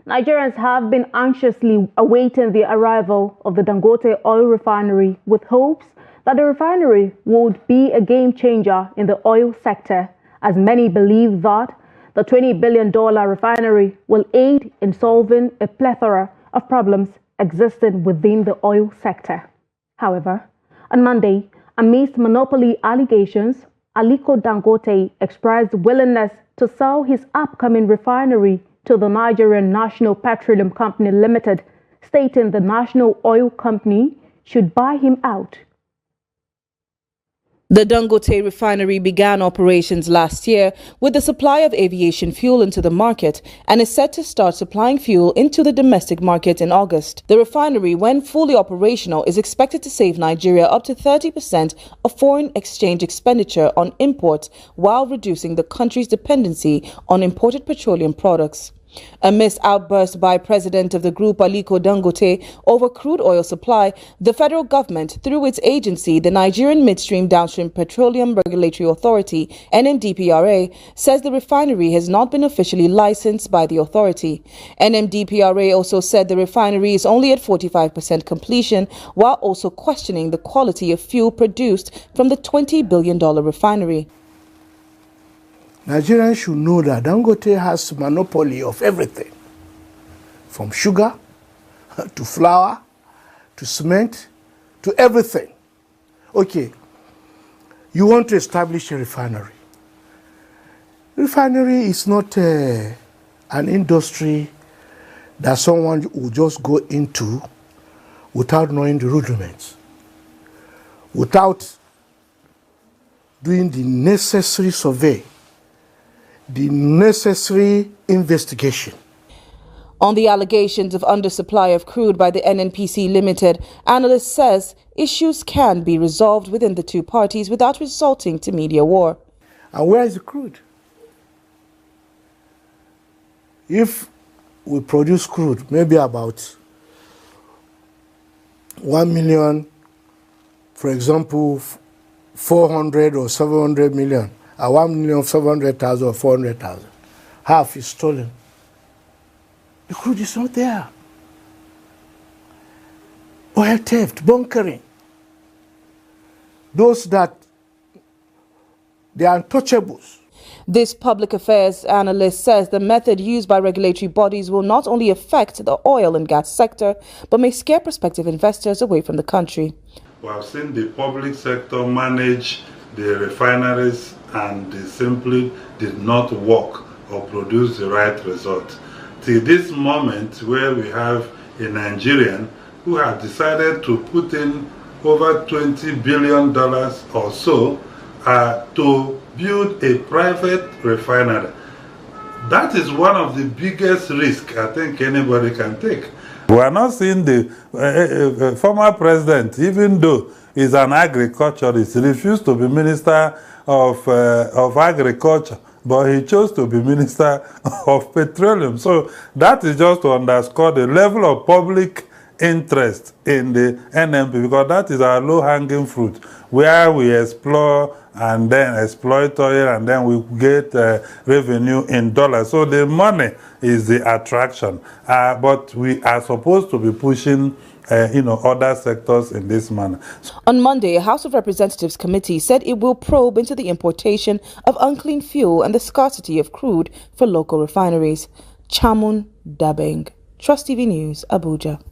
Nigerians have been anxiously awaiting the arrival of the Dangote oil refinery with hopes that the refinery would be a game changer in the oil sector, as many believe that the $20 billion refinery will aid in solving a plethora of problems existing within the oil sector. However, on Monday, amidst monopoly allegations, Aliko Dangote expressed willingness to sell his upcoming refinery to the Nigerian National Petroleum Company Limited, stating the national oil company should buy him out. The Dangote refinery began operations last year with the supply of aviation fuel into the market and is set to start supplying fuel into the domestic market in August. The refinery, when fully operational, is expected to save Nigeria up to 30% of foreign exchange expenditure on imports while reducing the country's dependency on imported petroleum products. Amidst outbursts by President of the group Aliko Dangote over crude oil supply, the federal government, through its agency, the Nigerian Midstream Downstream Petroleum Regulatory Authority, NMDPRA, says the refinery has not been officially licensed by the authority. NMDPRA also said the refinery is only at 45% completion, while also questioning the quality of fuel produced from the $20 billion refinery. Nigerians should know that Dangote has monopoly of everything, from sugar to flour to cement to everything. Okay, you want to establish a refinery. Refinery is not an industry that someone will just go into without knowing the rudiments, without doing the necessary survey, the necessary investigation. On the allegations of undersupply of crude by the NNPC Limited, analyst says issues can be resolved within the two parties without resulting to media war. And where is the crude? If we produce crude, maybe about 1 million, for example, 400 or 700 million, 1,700,000 or 400,000. Half is stolen. The crude is not there. Oil theft, bunkering. Those that they are untouchables. This public affairs analyst says the method used by regulatory bodies will not only affect the oil and gas sector, but may scare prospective investors away from the country. We have seen the public sector manage the refineries and they simply did not work or produce the right result. Till this moment where we have a Nigerian who has decided to put in over $20 billion or so to build a private refinery. That is one of the biggest risks I think anybody can take. We are not seeing the former president, even though he's an agriculturist, refused to be Minister of Agriculture, but he chose to be Minister of Petroleum. So that is just to underscore the level of public interest in the NMP, because that is our low-hanging fruit, where we explore and then exploit oil and then we get revenue in dollars. So the money is the attraction, but we are supposed to be pushing other sectors in this manner. On Monday, a House of Representatives committee said it will probe into the importation of unclean fuel and the scarcity of crude for local refineries. Chamun Dabeng, Trust TV News, Abuja.